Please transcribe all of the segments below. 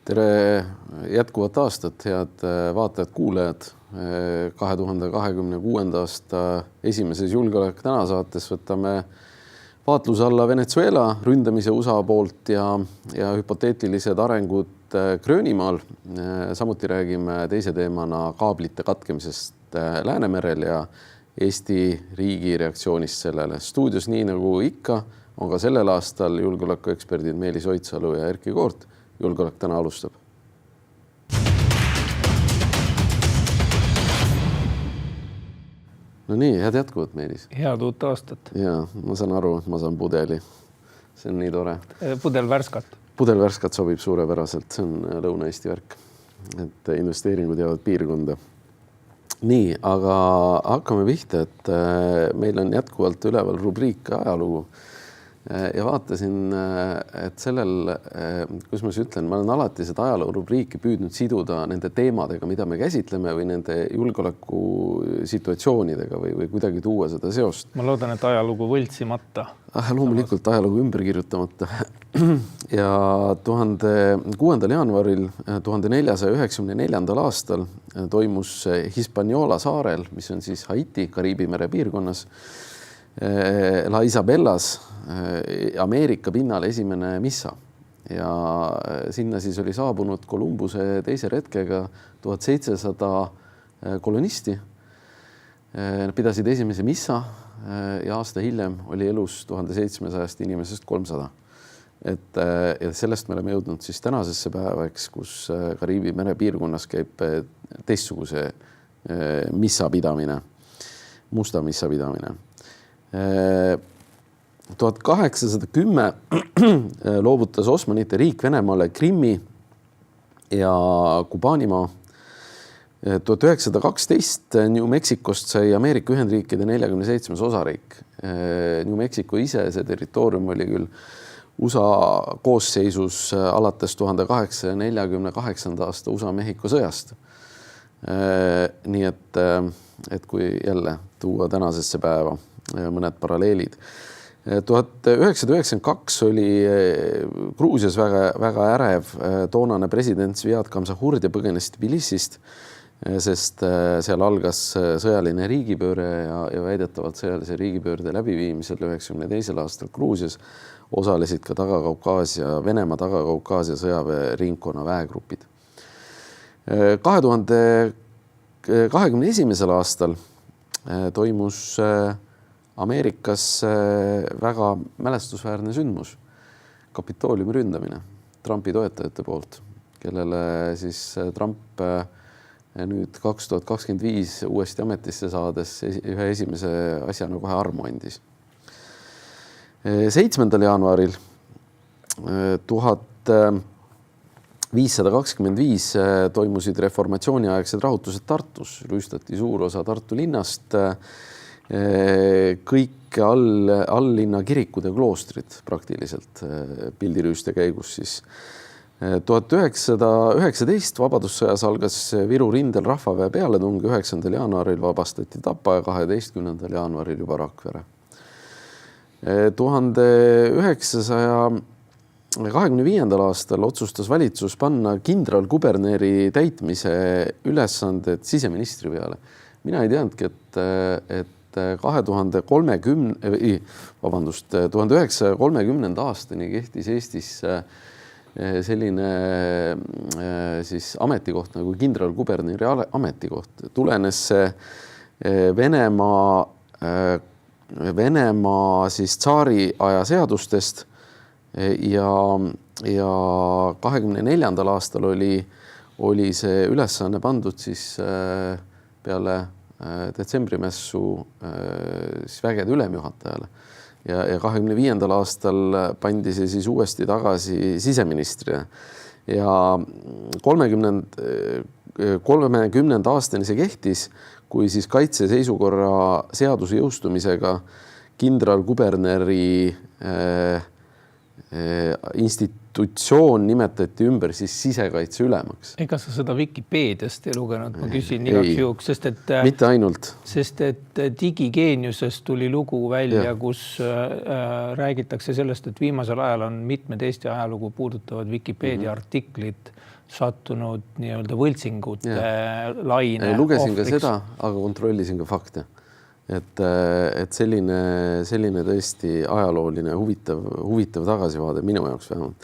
Tere jätkuvat aastat, head vaatajad-kuulajad. 2026. aasta esimeses Julgeolek täna saates võtame vaatluse alla Venezuela ründamise USA poolt ja hüpoteetilised arengud Gröönimaal. Samuti räägime teise teemana kaablite katkemisest Läänemerel ja Eesti riigi reaktsioonist sellele. Stuudios nii nagu ikka on ka sellel aastal julgeolekueksperdid Meelis Oidsalu ja Erkki Koort. Julgeolek täna alustab. No nii, head jätkuvat, Meelis. Head uut aastat. Ja, ma saan aru, et ma saan pudeli. See on nii tore. Pudel värskat. Pudel värskat sobib suurepäraselt. See on Lõuna-Eesti värk. Et investeeringud jäävad piirkonda. Nii, aga hakkame pihta, et meil on jätkuvalt üleval rubriik ajalugu. Ja vaatasin, et sellel, kus ma ütlen, ma olen alati seda ajaloo rubriiki püüdnud siduda nende teemadega, mida me käsitleme või nende julgeoleku situatsioonidega või kuidagi tuua seda seost. Ma loodan, et ajalugu võltsimata. Loomulikult ajalugu ümber kirjutamata. Ja 6. jaanuaril 1494. aastal toimus Hispaniola saarel, mis on siis Haiti, Kariibi mere piirkonnas, La Isabellas Ameerika pinnal esimene missa ja sinna siis oli saabunud Kolumbuse teise retkega 1700 kolonisti. Nad pidasid esimese missa ja aasta hiljem oli elus 1700 inimesest 300. Ja sellest me oleme jõudnud siis tänasesse päevaks, kus Kariibi mere piirkonnas käib teistsuguse missa pidamine, musta missa pidamine. 1810 loovutas Osmanite riik Venemaale Krimmi ja Kubaanimaa. 1912 New Mexicost sai Ameerika Ühendriikide 47. osariik. New Mexico ise, see territoorium oli küll USA koosseisus alates 1848. aasta USA-Mehhiko sõjast. Nii et kui jälle tuua tänasesse päeva mõned paralleelid. 1992 oli Gruusias väga ärev toonane president Zviad Kamsahurd ja põgenes Tbilisist, sest seal algas sõjaline riigipööre ja väidetavalt sõjalise riigipöörde läbiviimisel 1992. aastal Gruusias osalesid ka Venemaa Taga-Kaukaasia sõjaväe ringkonna väegrupid. 2021. aastal toimus Ameerikas väga mälestusväärne sündmus, Kapitooliumi ründamine Trumpi toetajate poolt, kellele siis Trump nüüd 2025 uuesti ametisse saades ühe esimese asjana kohe armu andis. 7. jaanuaril 1525 toimusid reformatsiooniaegsed rahutused Tartus, rüüstati suur osa Tartu linnast, kõik alllinna kirikud ja kloostrid praktiliselt pildirüüste käigus siis. 1919 vabadussõjas algas Viru rindel rahvaväe pealetung, 9. jaanuaril vabastati Tapa ja 12. jaanuaril juba Rakvere. 1925. aastal otsustas valitsus panna kindralkuberneri täitmise ülesanded siseministri peale. Mina ei teadnudki, et 1930. aastani kehtis Eestis selline siis ametikoht nagu kindralkuberneri ametikoht. Tulenes see Venemaa siis tsaari aja seadustest ja 24. aastal oli see ülesanne pandud siis peale detsembrimessu siis vägede ülemjuhatajale ja 25. aastal pandi see siis uuesti tagasi siseministrile ja 30. aastani see kehtis, kui siis kaitseseisukorra seaduse jõustumisega kindralkuberneri institutsioon nimetati ümber siis sisekaitse ülemaks. Ega sa seda Wikipeediast ei lugenud, ma küsin igaks juhuks, mitte ainult. Sest et digigeeniusest tuli lugu välja, kus räägitakse sellest, et viimasel ajal on mitmed Eesti ajalugu puudutavad Wikipeedia artiklid sattunud nii-öelda võltsingute laine lugesin ohvriks. ka seda, aga kontrollisin ka fakte. Et selline tõesti ajalooline huvitav tagasivaade minu jaoks vähemalt.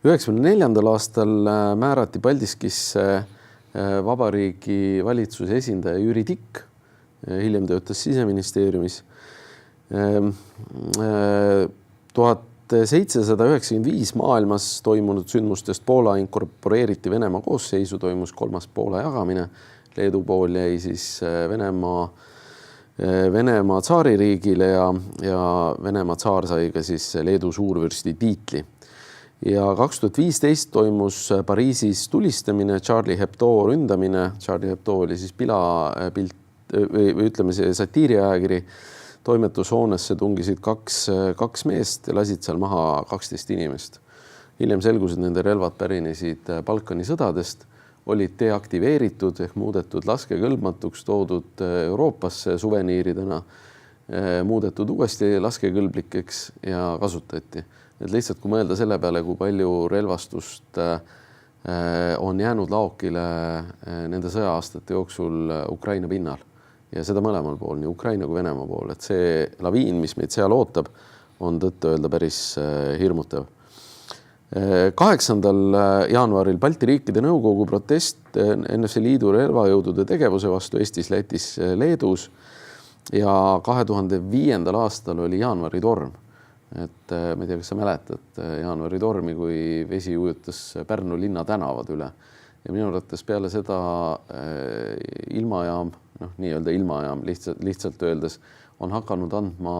1994. aastal määrati Paldiskisse vabariigi valitsuse esindaja Jüri Tikk, hiljem töötas Siseministeeriumis. 1795 maailmas toimunud sündmustest Poola inkorporeeriti Venemaa koosseisu, toimus 3. Poola jagamine. Leedu pool jäi siis Venemaa tsaaririigile ja Venemaa tsaar sai ka siis Leedu suurvürsti tiitli. Ja 2015 toimus Pariisis tulistamine, Charlie Hebdo ründamine. Charlie Hebdo oli siis pilapilt või ütleme see satiiriajakiri. Toimetushoonesse tungisid kaks meest ja lasid seal maha 12 inimest. Hiljem selgus, et nende relvad pärinesid Balkani sõdadest, olid deaktiveeritud ehk muudetud laskekõlbmatuks, toodud Euroopasse suveniiridena, muudetud uuesti laskekõlblikeks ja kasutati. Et lihtsalt kui mõelda selle peale, kui palju relvastust on jäänud laokile nende sõja-aastate jooksul Ukraina pinnal ja seda mõlemal pool, nii Ukraina kui Venemaa pool, et see laviin, mis meid seal ootab, on tõtt-öelda päris hirmutav. 8. jaanuaril Balti riikide nõukogu protest NSV Liidu relvajõudude tegevuse vastu Eestis, Lätis, Leedus ja 2005. aastal oli jaanuaritorm. Et ma ei tea, kas sa mäletad jaanuaritormi, kui vesi ujutas Pärnu linna tänavad üle ja minu arvates peale seda ilmajaam, nii-öelda ilmajaam lihtsalt öeldes, on hakanud andma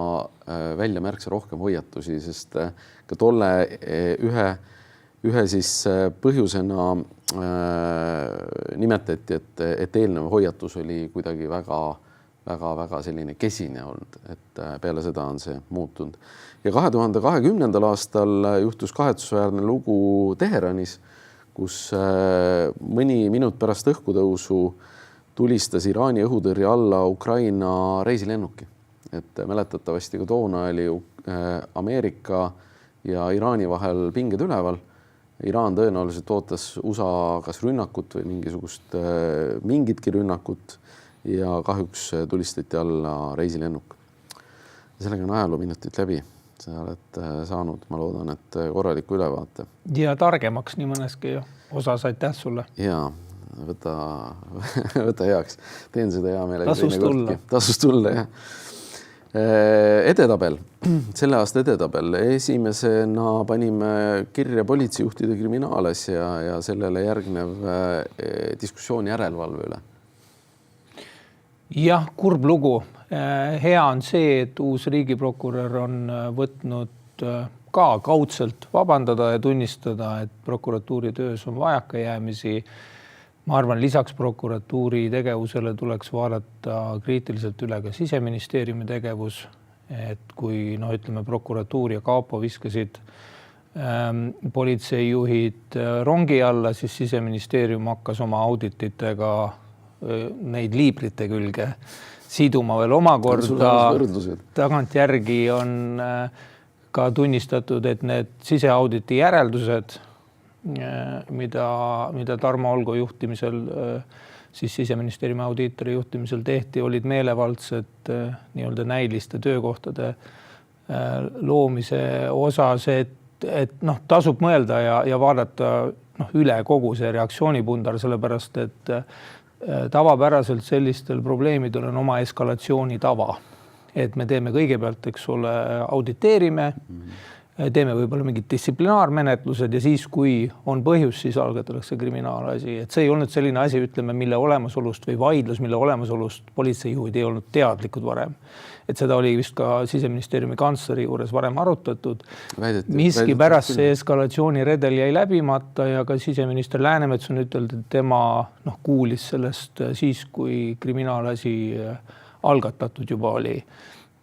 välja märksa rohkem hoiatusi, sest ka tolle ühe siis põhjusena nimetati, et eelnev hoiatus oli kuidagi väga selline kesine olnud, et peale seda on see muutunud. Ja 2020. aastal juhtus kahetsusväärne lugu Teheranis, kus mõni minut pärast õhkutõusu tulistas Iraani õhutõrje alla Ukraina reisilennuki. Et mäletatavasti ka toona oli Ameerika ja Iraani vahel pinged üleval. Iraan tõenäoliselt ootas USA kas rünnakut või mingitki rünnakut ja kahjuks tulistati alla reisilennuk. Sellega on ajaloominutid läbi. Sa oled saanud, ma loodan, et korraliku ülevaate. Ja targemaks nii mõneski osas, aitäh sulle. Jaa, võta heaks. Teen seda hea meelega. Tasus tulla, jah. Edetabel, selle aasta edetabel. Esimesena panime kirja politseijuhtide kriminaalasja ja sellele järgnev diskussioon järelevalve üle. Jah, kurb lugu. Hea on see, et uus riigiprokurör on võtnud ka kaudselt vabandada ja tunnistada, et prokuratuuri töös on vajakajäämisi. Ma arvan, lisaks prokuratuuri tegevusele tuleks vaadata kriitiliselt üle ka Siseministeeriumi tegevus, et kui ütleme, prokuratuur ja Kaapo viskasid politseijuhid rongi alla, siis Siseministeerium hakkas oma audititega neid liibrite külge siduma veel omakorda. Tagantjärgi on ka tunnistatud, et need siseauditi järeldused, mida Tarmo Olgo juhtimisel, siis Siseministeeriumi audiitori juhtimisel tehti, olid meelevaldsed nii-öelda näiliste töökohtade loomise osas, et tasub mõelda ja vaadata üle kogu see reaktsioonipundar, sellepärast, et tavapäraselt sellistel probleemidel on oma eskalatsiooni tava. Et me teeme kõigepealt, auditeerime, teeme võib-olla mingid distsiplinaarmenetlused ja siis, kui on põhjus, siis algatatakse kriminaalasi. Et see ei olnud selline asi, ütleme, mille olemasolust või vaidlus, mille olemasolust politseijuhid ei olnud teadlikud varem. Et seda oli vist ka Siseministeeriumi kantsleri juures varem arutatud. Miski pärast see eskalatsiooniredel jäi läbimata ja ka siseminister Läänemets on ütelnud, et tema kuulis sellest siis, kui kriminaalasi algatatud juba oli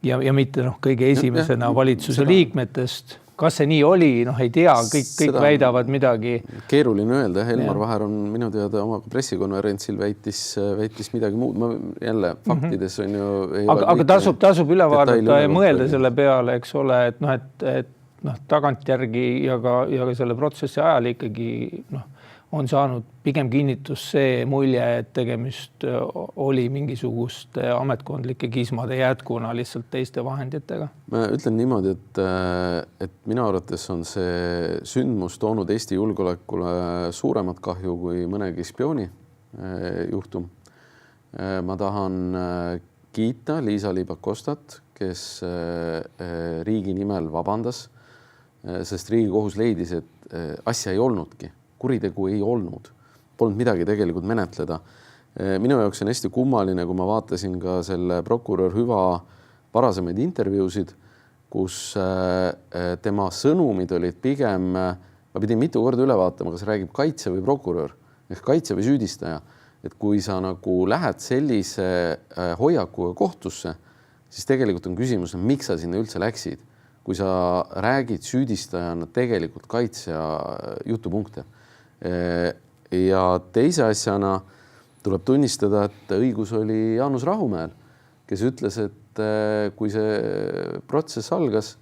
ja mitte kõige esimesena valitsuse liikmetest. Kas see nii oli? Ei tea, kõik väidavad midagi. Keeruline öelda. Helmar Vaher on minu teada oma pressikonverentsil väitis midagi muud. Ma jälle faktides on ju... Aga tasub üle vaadata ja mõelda selle peale, eks ole, et tagantjärgi ja ka selle protsessi ajal ikkagi on saanud pigem kinnitus see mulje, et tegemist oli mingisuguste ametkondlike kismade jätkuna lihtsalt teiste vahenditega. Ma ütlen niimoodi, et minu arvates on see sündmus toonud Eesti julgeolekule suuremat kahju kui mõnegi spiooni juhtum. Ma tahan kiita Liisa-Ly Pakostat, kes riigi nimel vabandas, sest Riigikohus leidis, et asja ei olnudki. Kuritegu ei olnud, polnud midagi tegelikult menetleda. Minu jaoks on hästi kummaline, kui ma vaatasin ka selle prokurör Hüva varasemaid intervjuusid, kus tema sõnumid olid pigem, ma pidin mitu korda üle vaatama, kas räägib kaitse või prokurör ehk kaitse või süüdistaja. Et kui sa nagu lähed sellise hoiakuga kohtusse, siis tegelikult on küsimus, miks sa sinna üldse läksid, kui sa räägid süüdistajana tegelikult kaitsja jutupunkte. Ja teise asjana tuleb tunnistada, et õigus oli Jaanus Rahumäel, kes ütles, et kui see protsess algas,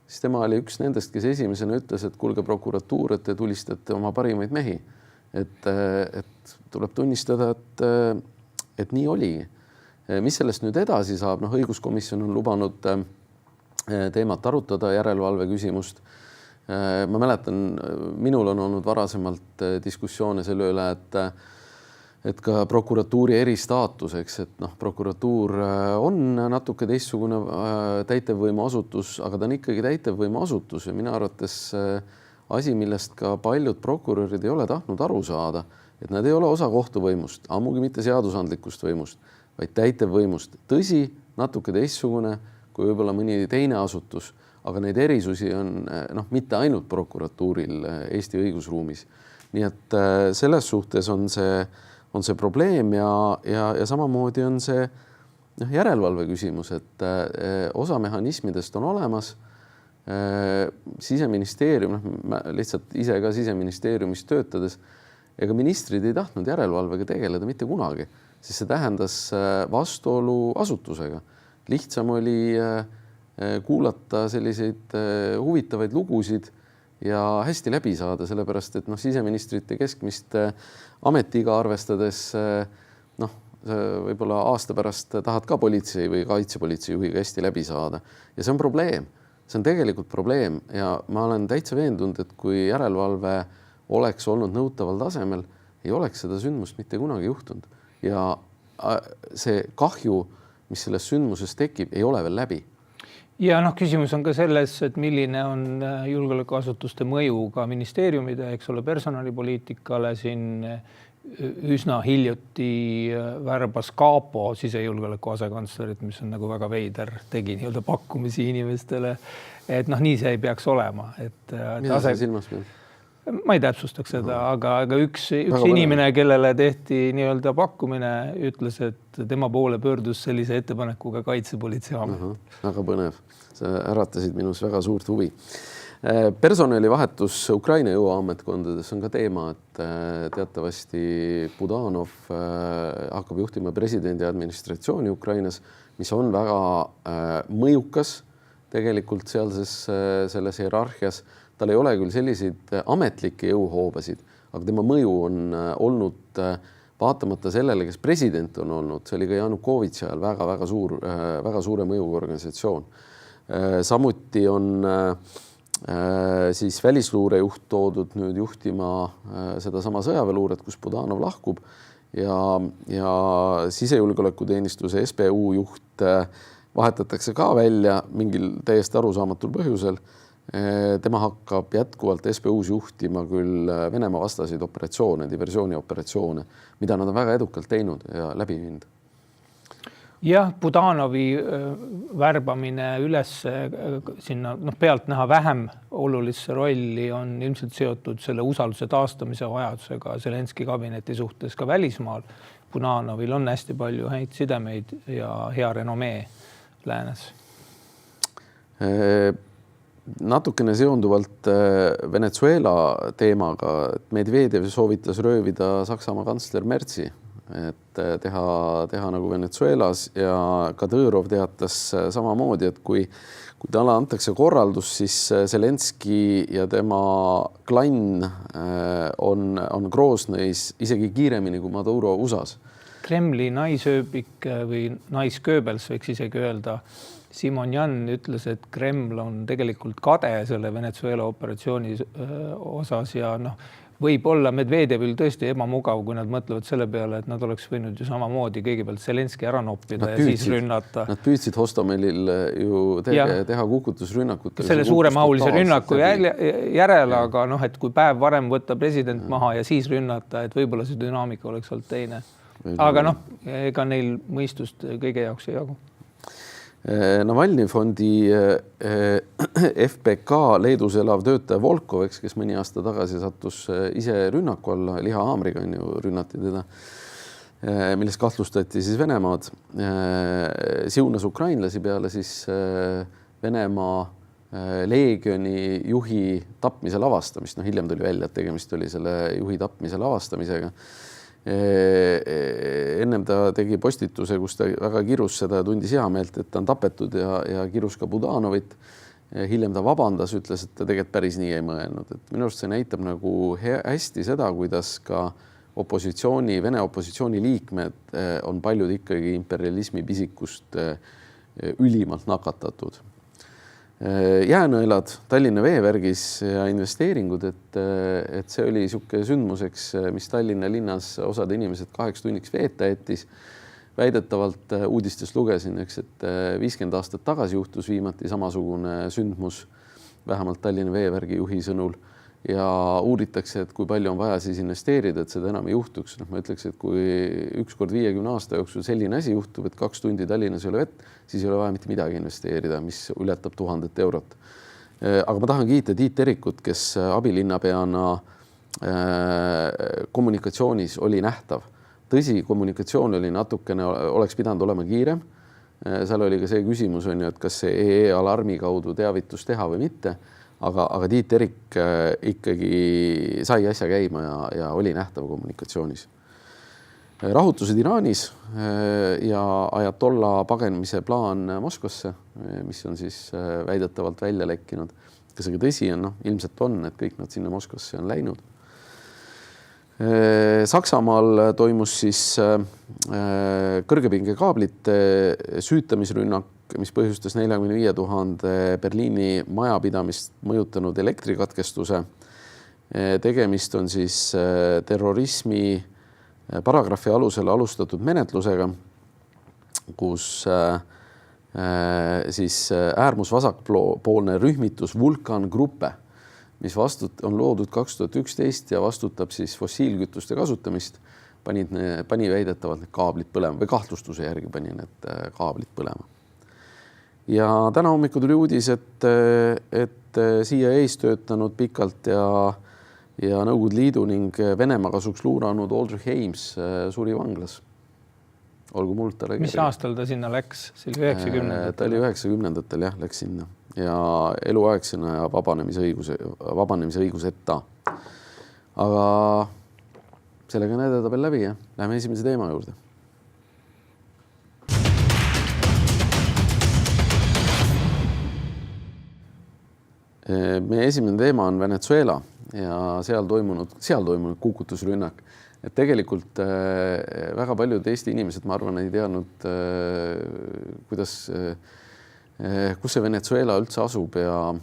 siis tema oli üks nendest, kes esimesena ütles, et kuulge prokuratuur, et te tulistate oma parimaid mehi. Et tuleb tunnistada, et nii oli. Mis sellest nüüd edasi saab? Õiguskomisjon on lubanud teemat arutada, järelevalve küsimust. Ma mäletan, minul on olnud varasemalt diskussioone selle üle, et ka prokuratuuri eristaatuseks, et prokuratuur on natuke teistsugune täitevvõimu asutus, aga ta on ikkagi täitevvõimu asutus ja minu arvates asi, millest ka paljud prokurörid ei ole tahtnud aru saada, et nad ei ole osa kohtuvõimust, ammugi mitte seadusandlikust võimust, vaid täitevvõimust. Tõsi, natuke teistsugune kui võib-olla mõni teine asutus, aga neid erisusi on mitte ainult prokuratuuril Eesti õigusruumis. Nii et selles suhtes on see probleem ja samamoodi on see järelevalve küsimus, et osa mehhanismidest on olemas. Siseministeerium, lihtsalt ise ka Siseministeeriumis töötades, ega ministrid ei tahtnud järelevalvega tegeleda mitte kunagi, sest see tähendas vastuolu asutusega. Lihtsam oli kuulata selliseid huvitavaid lugusid ja hästi läbi saada, sellepärast, et siseministrite keskmist ametiga arvestades võib-olla aasta pärast tahad ka politsei või kaitsepolitsei juhiga hästi läbi saada. Ja see on probleem. See on tegelikult probleem ja ma olen täitsa veendunud, et kui järelevalve oleks olnud nõutaval tasemel, ei oleks seda sündmust mitte kunagi juhtunud. Ja see kahju, mis selles sündmuses tekib, ei ole veel läbi. Ja küsimus on ka selles, et milline on julgeolekuasutuste mõju ka ministeeriumide, eks ole, personalipoliitikale. Siin üsna hiljuti värbas Kaapo sisejulgeoleku asekantslerit, mis on nagu väga veider, tegi nii-öelda pakkumisi inimestele. Et nii see ei peaks olema. Mida see silmas peal? Ma ei täpsustaks seda, aga üks inimene, kellele tehti nii-öelda pakkumine, ütles, et tema poole pöördus sellise ettepanekuga Kaitsepolitseiamet. Väga põnev. See äratasid minus väga suurt huvi. Personalivahetus Ukraina jõuametkondades on ka teema, et teatavasti Budanov hakkab juhtima presidendi administratsiooni Ukrainas, mis on väga mõjukas tegelikult selles hierarhias. Tal ei ole küll selliseid ametlikke jõuhoobasid, aga tema mõju on olnud vaatamata sellele, kes president on olnud. See oli ka Janukovitši ajal väga suure mõjuga organisatsioon. Samuti on siis välisluurejuht toodud nüüd juhtima seda sama sõjaväeluuret, kus Budanov lahkub ja sisejulgeolekuteenistuse SBU juht vahetatakse ka välja mingil täiesti arusaamatul põhjusel. Tema hakkab jätkuvalt SBU-s juhtima küll Venemaa vastaseid operatsioone, diversioonioperatsioone, mida nad on väga edukalt teinud ja läbi viinud. Jah, Budanovi värbamine üles sinna pealt näha vähem olulisse rolli on ilmselt seotud selle usalduse taastamise vajadusega Zelenski kabineti suhtes ka välismaal. Budanovil on hästi palju häid sidemeid ja hea renomee läänes. Natukene seonduvalt Venezuela teemaga, et Medvedev soovitas röövida Saksamaa kantsler Merzi et teha nagu Venezuelas ja Kadõrov teatas samamoodi, et kui talle antakse korraldus, siis Zelenski ja tema klann on Groznõis isegi kiiremini kui Maduro USA-s. Kremli naisööbik või naiskööbels võiks isegi öelda. Simon Jan ütles, et Kreml on tegelikult kade selle Venezuela operatsiooni osas ja võib-olla Medvedjevil tõesti ebamugav, kui nad mõtlevad selle peale, et nad oleks võinud ju samamoodi kõigepealt Zelenski ära noppida ja siis rünnata. Nad püüdsid Hostomelil ju teha kukutusrünnakut. Selle suuremahulise rünnaku järele, aga et kui päev varem võtta president maha ja siis rünnata, et võib-olla see dünaamika oleks olnud teine. Aga ega neil mõistust kõige jaoks ei jagu. Navalny fondi FPK Leedus elav töötaja Volkov, kes mõni aasta tagasi sattus ise rünnaku alla, lihahaamriga rünnati teda, milles kahtlustati siis Venemaad, siunas ukrainlasi peale siis Venemaa leegioni juhi tapmise lavastamist. Hiljem tuli välja, et tegemist oli selle juhi tapmise lavastamisega. Ennem ta tegi postituse, kus ta väga kirus seda ja tundis heameelt, et ta on tapetud ja kirus ka Budanovit. Hiljem ta vabandas, ütles, et ta tegelikult päris nii ei mõelnud. Et minu arust see näitab nagu hästi seda, kuidas ka Vene opositsiooni liikmed on paljud ikkagi imperialismi pisikust ülimalt nakatatud. Jäänõelad Tallinna veevärgis ja investeeringud, et see oli niisugune sündmuseks, mis Tallinna linnas osad inimesed 8 tunniks veeta jättis. Väidetavalt uudistest lugesin, et 50 aastat tagasi juhtus viimati samasugune sündmus, vähemalt Tallinna veevärgi juhi sõnul, ja uuritakse, et kui palju on vaja siis investeerida, et seda enam ei juhtuks. Ma ütleks, et kui ükskord 50 aasta jooksul selline asi juhtub, et 2 tundi Tallinnas ei ole vett, siis ei ole vaja mitte midagi investeerida, mis ületab 1000 eurot. Aga ma tahan kiita Tiit Terikut, kes abilinnapeana kommunikatsioonis oli nähtav. Tõsi, kommunikatsioon oli natukene, oleks pidanud olema kiirem. Seal oli ka see küsimus, et kas see EE-alarmi kaudu teavitus teha või mitte. Aga Tiit Terik ikkagi sai asja käima ja oli nähtav kommunikatsioonis. Rahutused Iraanis ja ajatolla pagenemise plaan Moskvasse, mis on siis väidetavalt välja lekkinud. Kas aga tõsi on? Ilmselt on, et kõik nad sinna Moskvasse on läinud. Saksamaal toimus siis kõrgepingekaablite süütamisrünnak, mis põhjustas 45 000 Berliini majapidamist mõjutanud elektrikatkestuse. Tegemist on siis terrorismi paragrahvi alusel alustatud menetlusega, kus siis äärmusvasakpoolne rühmitus Vulkan Gruppe, mis on loodud 2011 ja vastutab siis fossiilkütuste kasutamist, pani väidetavalt need kaablid põlema või kahtlustuse järgi pani need kaablid põlema. Ja täna hommikul tuli uudis, et CIA-s töötanud pikalt ja Nõukogude Liidu ning Venemaa kasuks luuranud Aldrich Ames suri vanglas. Olgu muld talle. Mis aastal ta sinna läks? See oli 90-ndatel? Ta oli 90-ndatel, läks sinna. Ja eluaegsena ja vabanemisõiguseta. Aga sellega näidata veel läbi ja läheme esimese teema juurde. Meie esimene teema on Venezuela ja seal toimunud kukutusrünnak. Et tegelikult väga paljud Eesti inimesed, ma arvan, ei teadnud, kus see Venezuela üldse asub ja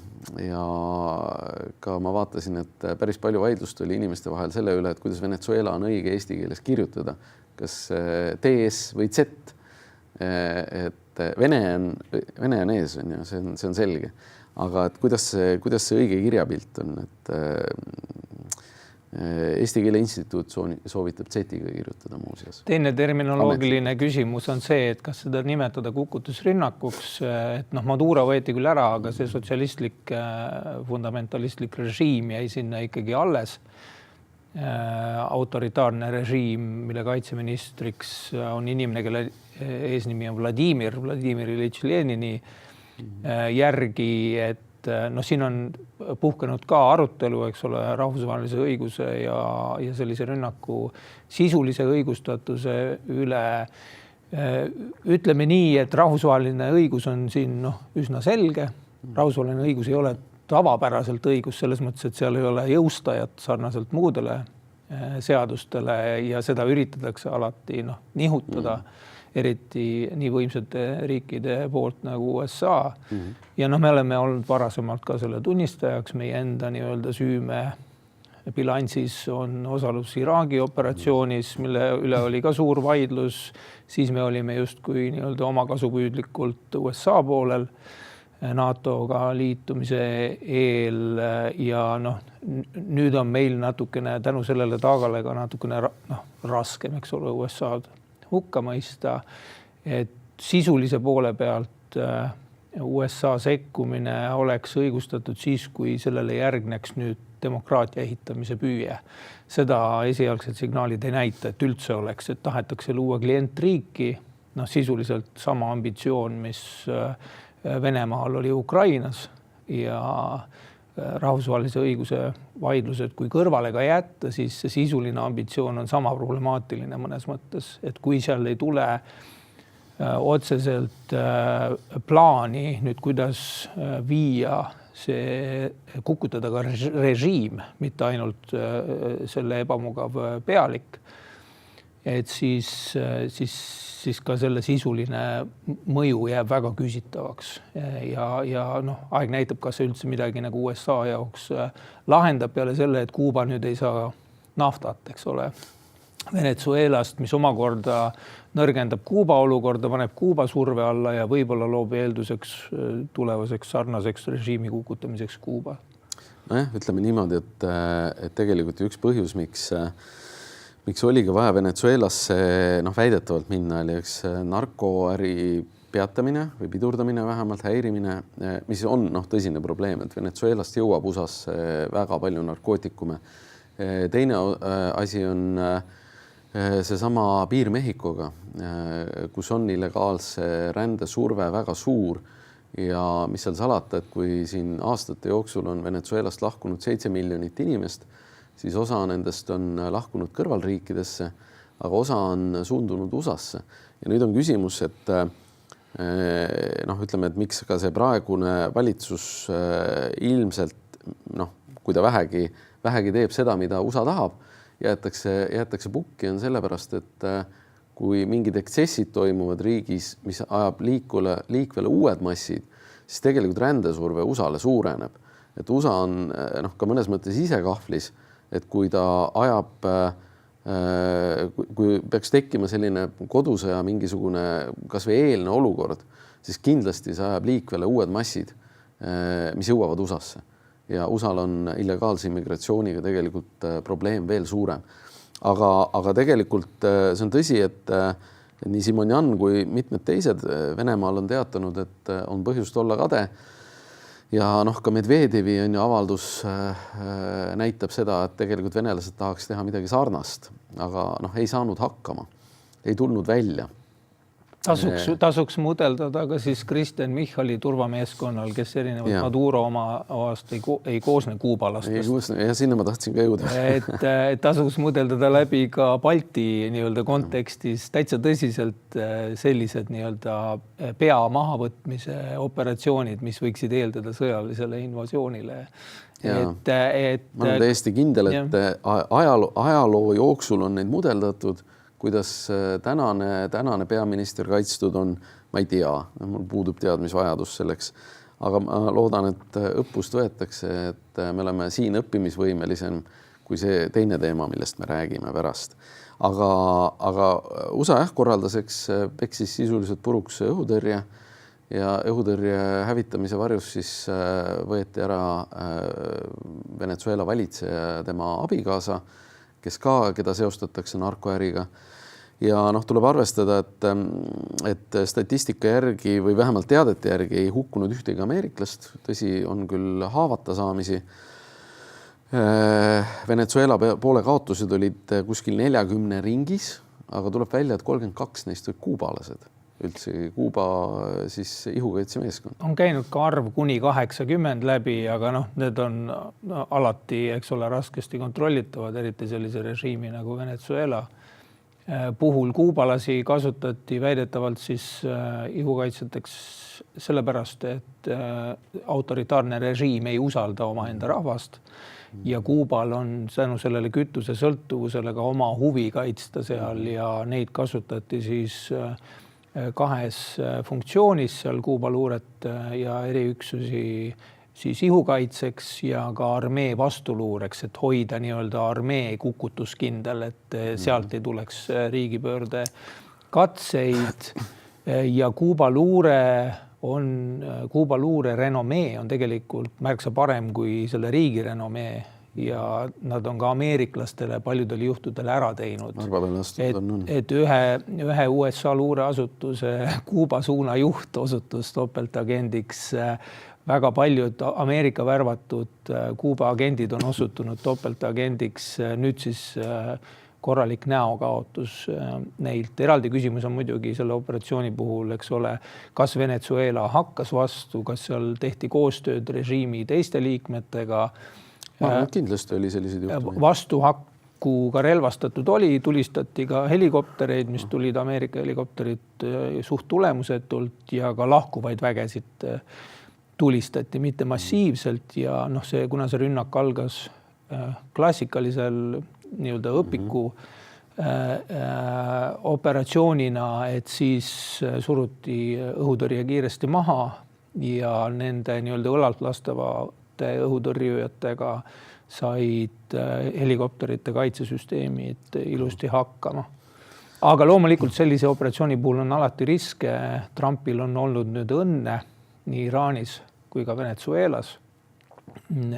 ka ma vaatasin, et päris palju vaidlust oli inimeste vahel selle üle, et kuidas Venezuela on õige eesti keeles kirjutada, kas TS või Z. Et Vene on ees, see on selge. Aga et kuidas see õige kirjapilt on, et Eesti Keele Instituut soovitab Z-iga kirjutada muuseas. Teine terminoloogiline küsimus on see, et kas seda nimetada kukutusrünnakuks, et Maduro võeti küll ära, aga see sotsialistlik fundamentalistlik režiim jäi sinna ikkagi alles. Autoritaarne režiim, mille kaitseministriks on inimene, kelle eesnimi on Vladimir Iljitš Lenini järgi, et noh, siin on puhkenud ka arutelu, eks ole, rahvusvahelise õiguse ja sellise rünnaku sisulise õigustatuse üle. Ütleme nii, et rahvusvaheline õigus on siin üsna selge. Rahvusvaheline õigus ei ole tavapäraselt õigus selles mõttes, et seal ei ole jõustajat sarnaselt muudele seadustele ja seda üritatakse alati nihutada. Eriti nii võimsate riikide poolt nagu USA. Ja me oleme olnud varasemalt ka selle tunnistajaks. Meie enda nii-öelda süüme bilansis on osalus Iraagi operatsioonis, mille üle oli ka suur vaidlus. Siis me olime justkui nii-öelda omakasupüüdlikult USA poolel NATO-ga liitumise eel ja nüüd on meil natukene tänu sellele taagale ka natukene raskem, eks ole, USA-d hukka mõista, et sisulise poole pealt USA sekkumine oleks õigustatud siis, kui sellele järgneks nüüd demokraatia ehitamise püüe. Seda esialgsed signaalid ei näita, et üldse oleks, et tahetakse luua klientriiki, sisuliselt sama ambitsioon, mis Venemaal oli Ukrainas ja rahvusvahelise õiguse vaidlused, kui kõrvale ka jätta, siis see sisuline ambitsioon on sama problemaatiline mõnes mõttes, et kui seal ei tule otseselt plaani nüüd, kuidas viia see, kukutada ka režiim, mitte ainult selle ebamugav pealik, et siis ka selle sisuline mõju jääb väga küsitavaks ja aeg näitab, kas see üldse midagi nagu USA jaoks lahendab peale selle, et Kuuba nüüd ei saa naftat, eks ole, Venezuelast, mis omakorda nõrgendab Kuuba olukorda, paneb Kuuba surve alla ja võib-olla loob eelduseks tulevaseks sarnaseks režiimi kukutamiseks Kuuba. Nojah, ütleme niimoodi, et tegelikult üks põhjus, miks oligi vaja Venezuelasse väidetavalt minna, oli üks narkoäri peatamine või pidurdamine, vähemalt häirimine, mis on tõsine probleem, et Venezuelast jõuab USA-sse väga palju narkootikume. Teine asi on seesama piir Mehhikoga, kus on illegaalse rände surve väga suur ja mis seal salata, et kui siin aastate jooksul on Venezuelast lahkunud 7 miljonit inimest, siis osa nendest on lahkunud kõrvalriikidesse, aga osa on suundunud USA-sse. Ja nüüd on küsimus, et ütleme, et miks ka see praegune valitsus ilmselt, kui ta vähegi teeb seda, mida USA tahab, jäetakse pukki, on sellepärast, et kui mingid eksessid toimuvad riigis, mis ajab liikvele uued massid, siis tegelikult rändesurve USA-le suureneb. Et USA on ka mõnes mõttes ise kahvlis, et kui ta ajab, kui peaks tekkima selline kodusõja mingisugune kas või eelne olukord, siis kindlasti see ajab liikvele uued massid, mis jõuavad USA-sse. Ja USA-l on illegaalse immigratsiooniga tegelikult probleem veel suurem. Aga tegelikult see on tõsi, et nii Simonjan kui mitmed teised Venemaal on teatanud, et on põhjust olla kade. Ja ka Medvedevi avaldus näitab seda, et tegelikult venelased tahaks teha midagi sarnast, aga ei saanud hakkama, ei tulnud välja. Tasuks mudeldada ka siis Kristen Michali turvameeskonnal, kes erinevalt Maduro oma avast ei koosne kuubalastest. Ja sinna ma tahtsin ka jõuda. Et tasuks mudeldada läbi ka Balti nii-öelda kontekstis täitsa tõsiselt sellised nii-öelda pea mahavõtmise operatsioonid, mis võiksid eeldada sõjalisele invasioonile. Ma olen täiesti kindel, et ajaloo jooksul on neid mudeldatud, kuidas tänane peaminister kaitstud on, ma ei tea, mul puudub teadmisvajadus selleks, aga ma loodan, et õppust võetakse, et me oleme siin õppimisvõimelisem kui see teine teema, millest me räägime pärast. Aga USA korraldaseks peksis sisuliselt puruks õhutõrje ja õhutõrje hävitamise varjus siis võeti ära Venezuela valitseja ja tema abikaasa, keda seostatakse narkoäriga. Ja tuleb arvestada, et statistika järgi või vähemalt teadete järgi ei hukkunud ühtegi ameeriklast. Tõsi, on küll haavata saamisi. Venezuela poole kaotused olid kuskil 40 ringis, aga tuleb välja, et 32 neist olid kuubalased. üldse Kuuba siis ihukaitsemeeskond. On käinud ka arv kuni 80 läbi, aga need on alati, eks ole, raskesti kontrollitavad, eriti sellise režiimi nagu Venezuela puhul. Kuubalasi kasutati väidetavalt siis ihukaitseteks sellepärast, et autoritaarne režiim ei usalda omaenda rahvast ja Kuubal on tänu sellele kütuse sõltuvusele ka oma huvi kaitsta seal ja neid kasutati siis kahes funktsioonis seal Kuuba luuret ja eriüksusi siis ihukaitseks ja ka armee vastuluureks, et hoida nii-öelda armee kukutuskindel, et sealt ei tuleks riigipöörde katseid ja Kuuba luure renomee on tegelikult märksa parem kui selle riigi renomee ja nad on ka ameeriklastele paljudel juhtudel ära teinud. Et ühe USA luureasutuse Kuuba suuna juht osutus topeltagendiks. Väga paljud Ameerika värvatud Kuuba agendid on osutunud topeltagendiks. Nüüd siis korralik näokaotus neilt. Eraldi küsimus on muidugi selle operatsiooni puhul, eks ole, kas Venezuela hakkas vastu, kas seal tehti koostööd režiimi teiste liikmetega. Kindlasti oli selliseid juhtumeid. Vastuhakku ka relvastatud oli, tulistati ka helikoptereid, mis tulid Ameerika helikopterid suht tulemusetult ja ka lahkuvaid vägesid tulistati, mitte massiivselt ja kuna see rünnak algas klassikalisel nii-öelda õpiku operatsioonina, et siis suruti õhutõrje kiiresti maha ja nende nii-öelda õlalt lastavate õhutõrjujatega said helikopterite kaitsesüsteemid ilusti hakkama. Aga loomulikult sellise operatsiooni puhul on alati riske. Trumpil on olnud nüüd õnne nii Iraanis kui ka Venezuelas.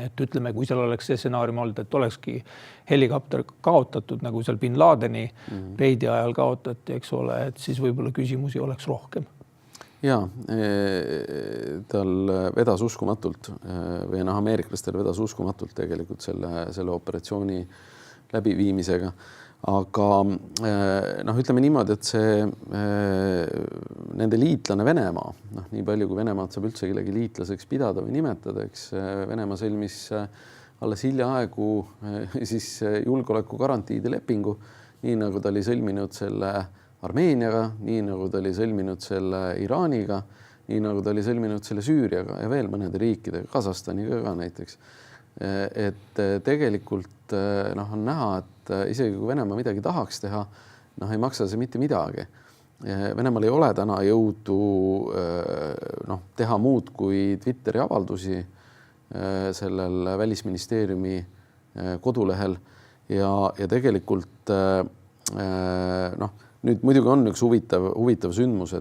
Et ütleme, kui seal oleks see stsenaarium olnud, et olekski helikopter kaotatud, nagu seal Bin Ladeni reidi ajal kaotati, eks ole, et siis võib-olla küsimusi oleks rohkem. Ja, tal vedas uskumatult või ameeriklastel vedas uskumatult tegelikult selle operatsiooni läbiviimisega. Aga ütleme niimoodi, et see nende liitlane Venemaa, nii palju kui Venemaad saab üldse kellegi liitlaseks pidada või nimetada, eks Venemaa sõlmis alles hiljaaegu siis julgeoleku garantiide lepingu, nii nagu ta oli sõlminud selle Armeeniaga, nii nagu ta oli sõlminud selle Iraaniga, nii nagu ta oli sõlminud selle Süüriaga ja veel mõnede riikidega, Kasahstaniga ka näiteks. Et tegelikult on näha, et isegi kui Venemaa midagi tahaks teha, ei maksa see mitte midagi. Venemaal ei ole täna jõudu teha muud kui Twitteri avaldusi sellel välisministeeriumi kodulehel ja tegelikult nüüd muidugi on üks huvitav sündmus,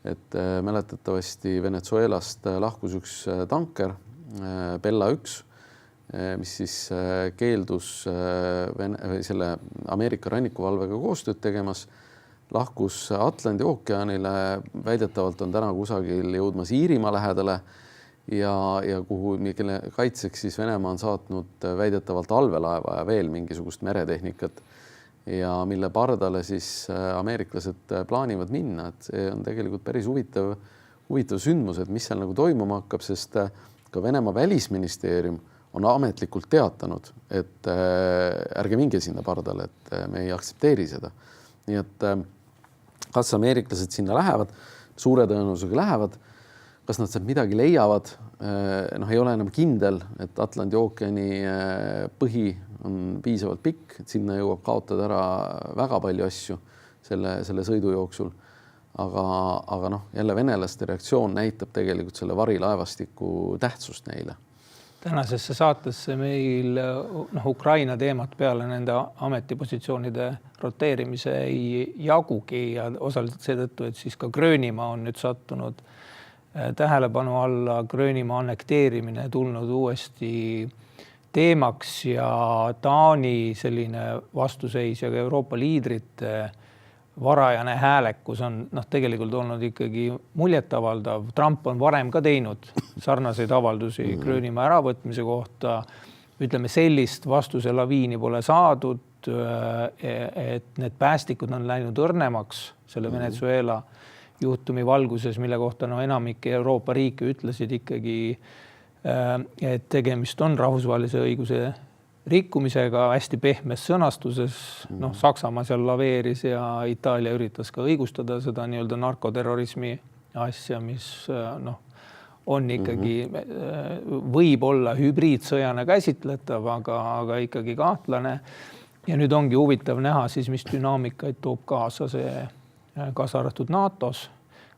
et mäletatavasti Venezuelast lahkus üks tanker, Bella 1, mis siis keeldus selle Ameerika rannikuvalvega koostööd tegemas, lahkus Atlandi ookeanile, väidetavalt on täna kusagil jõudmas Iirimaa lähedale ja kuhu kelle kaitseks siis Venemaa on saatnud väidetavalt allveelaeva ja veel mingisugust meretehnikat ja mille pardale siis ameeriklased plaanivad minna, et see on tegelikult päris huvitav sündmus, et mis seal nagu toimuma hakkab, sest ka Venemaa välisministeerium on ametlikult teatanud, et ärge minge sinna pardale, et me ei aktsepteeri seda. Nii et kas ameeriklased sinna lähevad, suure tõenäosusega lähevad, kas nad sealt midagi leiavad, ei ole enam kindel, et Atlandi ookeani põhi on piisavalt pikk, et sinna jõuab kaotada ära väga palju asju selle sõidu jooksul. Aga jälle venelaste reaktsioon näitab tegelikult selle varilaevastiku tähtsust neile. Tänasesse saatesse meil Ukraina teemat peale nende ametipositsioonide roteerimise ei jagugi ja osaliselt seetõttu, et siis ka Gröönimaa on nüüd sattunud tähelepanu alla, Gröönimaa annekteerimine tulnud uuesti teemaks ja Taani selline vastuseis ja ka Euroopa liidrite varajane häälekus on tegelikult olnud ikkagi muljetavaldav. Trump on varem ka teinud sarnaseid avaldusi Gröönimaa äravõtmise kohta. Ütleme, sellist vastuse laviini pole saadud, et need päästikud on läinud õrnemaks selle Venezuela juhtumi valguses, mille kohta enamik Euroopa riike ütlesid ikkagi, et tegemist on rahvusvahelise õiguse rikkumisega hästi pehmes sõnastuses. Saksamaa seal laveeris ja Itaalia üritas ka õigustada seda nii-öelda narkoterrorismi asja, mis on ikkagi, võib olla hübriidsõjana käsitletav, aga ikkagi kahtlane. Ja nüüd ongi huvitav näha siis, mis dünaamikaid toob kaasa kaasa arvatud NATOs.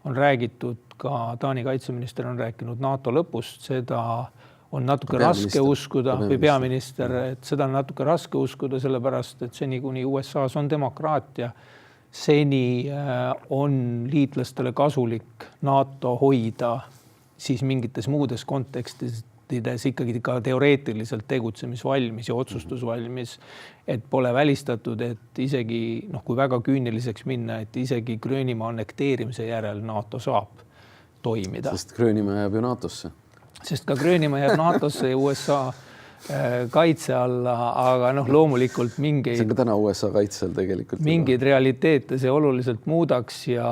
On räägitud ka, Taani kaitseminister on rääkinud NATO lõpust, seda on natuke raske uskuda või peaminister, et seda on natuke raske uskuda, sellepärast, et seni kuni USAs on demokraatia, seni on liitlastele kasulik NATO hoida siis mingites muudes kontekstides ikkagi ka teoreetiliselt tegutsemisvalmis ja otsustusvalmis, et pole välistatud, et isegi, kui väga küüniliseks minna, et isegi Gröönimaa annekteerimise järel NATO saab toimida. Sest Gröönimaa jääb ju NATOsse. Sest ka Gröönimaa jääb NATOsse ja USA kaitse alla, aga loomulikult mingeid... See on ka täna USA kaitse all tegelikult. Mingeid realiteete see oluliselt muudaks ja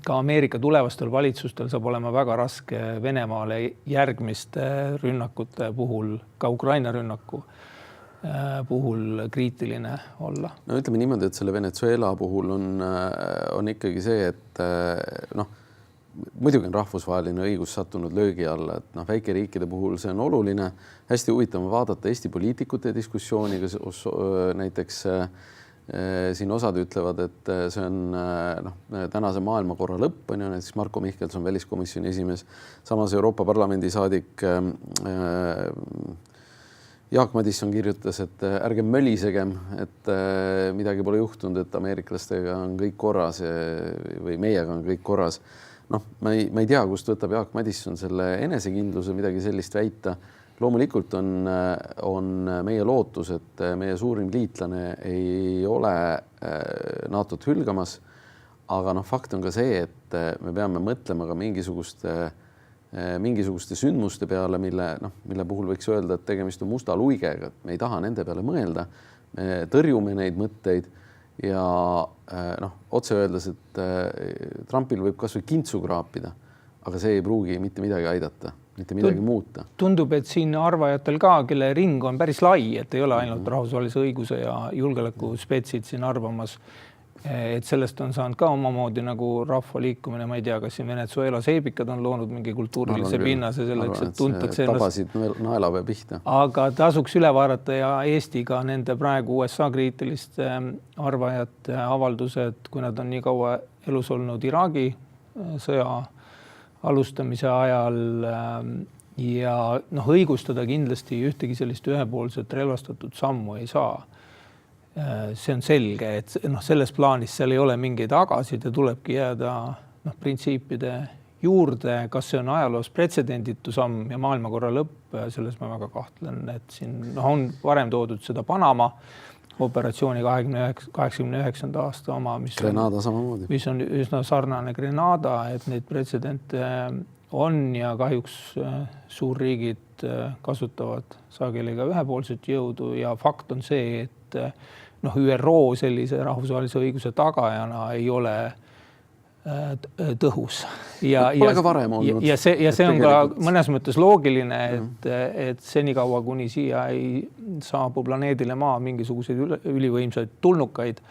ka Ameerika tulevastel valitsustel saab olema väga raske Venemaale järgmiste rünnakute puhul, ka Ukraina rünnaku puhul kriitiline olla. No ütleme niimoodi, et selle Venezuela puhul on ikkagi see, et muidugi on rahvusvaheline õigus sattunud löögi alla, et väikeriikide puhul see on oluline. Hästi huvitav vaadata Eesti poliitikute diskussiooni, näiteks siin osad ütlevad, et see on tänase maailmakorra lõpp, on ju, näiteks Marko Mihkelson, väliskomisjoni esimees, samas Euroopa Parlamendi saadik Jaak Madisson kirjutas, et ärge mölisegem, et midagi pole juhtunud, et ameeriklastega on kõik korras või meiega on kõik korras. Ma ei tea, kust võtab Jaak Madisson selle enesekindluse midagi sellist väita. Loomulikult on meie lootus, et meie suurim liitlane ei ole NATO-t hülgamas, aga fakt on ka see, et me peame mõtlema ka mingisuguste sündmuste peale, mille puhul võiks öelda, et tegemist on musta luigega, et me ei taha nende peale mõelda, me tõrjume neid mõtteid ja otse öeldes, et Trumpil võib kas või kintsu kraapida, aga see ei pruugi mitte midagi aidata, mitte midagi muuta. Tundub, et siin arvajatel ka, kelle ring on päris lai, et ei ole ainult rahvusvahelise õiguse ja julgeoleku spetsid siin arvamas, et sellest on saanud ka omamoodi nagu rahvaliikumine, ma ei tea, kas siin Venezuela seebikad on loonud mingi kultuurilise pinnase selleks, et tuntakse tabasid naelapea pihta. Aga tasuks üle vaadata ja Eesti ka nende praegu USA kriitiliste arvajate avaldused, kui nad on nii kaua elus olnud Iraagi sõja alustamise ajal ja õigustada kindlasti ühtegi sellist ühepoolset relvastatud sammu ei saa. See on selge, et selles plaanis seal ei ole mingeid tagasid ja tulebki jääda printsiipide juurde, kas see on ajaloos pretsedenditu samm ja maailmakorra lõpp, selles ma väga kahtlen, et siin on varem toodud seda Panama operatsiooni 89. aasta oma, mis on üsna sarnane Grenada, et neid pretsedente on ja kahjuks suurriigid kasutavad sageli ka ühepoolset jõudu ja fakt on see, et ÜRO sellise rahvusvahelise õiguse tagajana ei ole tõhus. Pole ka varem olnud. Ja see on ka mõnes mõttes loogiline, et senikaua kuni siia ei saabu planeedile maa mingisuguseid ülivõimsaid tulnukaid,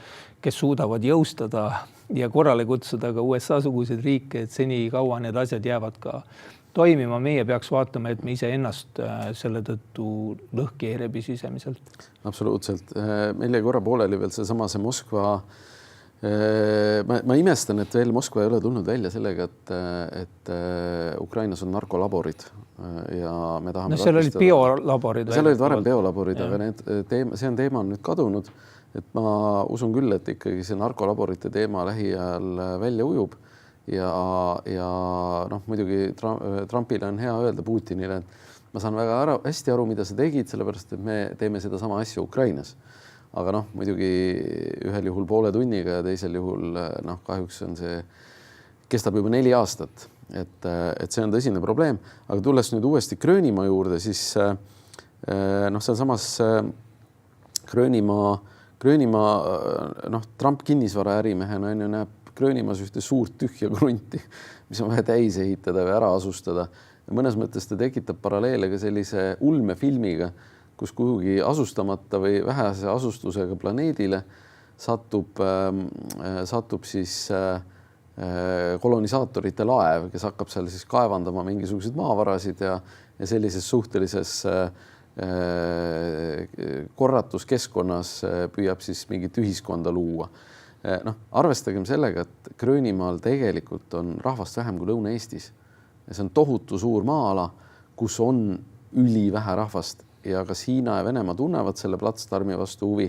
kes suudavad jõustada ja korrale kutsuda ka USA-suguseid riike, et senikaua need asjad jäävad ka toimima. Meie peaks vaatama, et me ise ennast selle tõttu lõhki ei rebi sisemiselt. Absoluutselt. Meil jäi korra pooleli veel see Moskva. Ma imestan, et veel Moskva ei ole tulnud välja sellega, et Ukrainas on narkolaborid ja me tahame seal olid biolaborid. Seal olid varem biolaborid, aga see teema on nüüd kadunud. Et ma usun küll, et ikkagi see narkolaborite teema lähiajal välja ujub. Ja muidugi Trumpile on hea öelda Putinile, et ma saan väga hästi aru, mida sa tegid, sellepärast, et me teeme seda sama asja Ukrainas. Aga muidugi ühel juhul poole tunniga ja teisel juhul kahjuks on see, kestab juba 4 aastat, et see on tõsine probleem. Aga tulles nüüd uuesti Gröönimaa juurde, siis sealsamas Gröönimaa Trump kinnisvara ärimehena näeb Gröönimaas ühte suurt tühja krunti, mis on vaja täis ehitada või ära asustada. Ja mõnes mõttes ta tekitab paralleele ka sellise ulmefilmiga, kus kuhugi asustamata või vähese asustusega planeedile satub siis kolonisaatorite laev, kes hakkab seal siis kaevandama mingisuguseid maavarasid ja sellises suhtelises korratuskeskkonnas püüab siis mingit ühiskonda luua. Arvestagem sellega, et Gröönimaal tegelikult on rahvast vähem kui Lõuna-Eestis. Ja see on tohutu suur maa-ala, kus on ülivähe rahvast ja kas Hiina ja Venemaa tunnevad selle platsdarmi vastu huvi?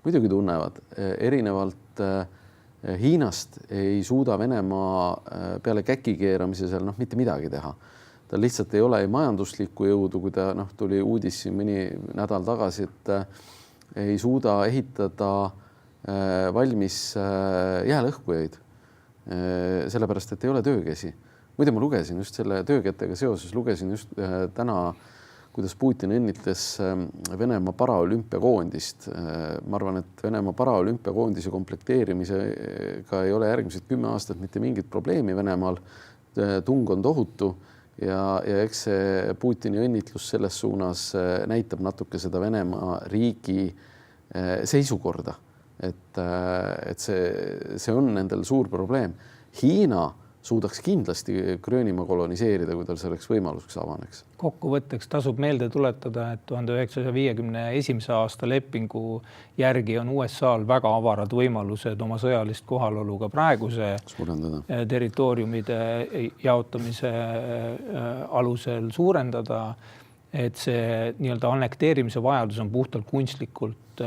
Muidugi tunnevad. Erinevalt Hiinast ei suuda Venemaa peale käkikeeramise seal mitte midagi teha. Ta lihtsalt ei ole majanduslikku jõudu, kui ta tuli uudis siin mõni nädal tagasi, et ei suuda ehitada valmis jäälõhkujaid, sellepärast, et ei ole töökäsi. Muide, ma lugesin just selle töökätega seoses, lugesin just täna, kuidas Putin õnnitles Venemaa paraolümpiakoondist. Ma arvan, et Venemaa paraolümpiakoondise komplekteerimisega ei ole järgmised 10 aastat mitte mingit probleemi Venemaal. Tung on tohutu ja eks see Putini õnnitlus selles suunas näitab natuke seda Venemaa riigi seisukorda. Et see on nendel suur probleem. Hiina suudaks kindlasti Gröönimaa koloniseerida, kui tal selleks võimaluseks avaneks. Kokkuvõtteks tasub meelde tuletada, et 1951. aasta lepingu järgi on USA-l väga avarad võimalused oma sõjalist kohalolu ka praeguse territooriumide jaotamise alusel suurendada, et see nii-öelda annekteerimise vajadus on puhtalt kunstlikult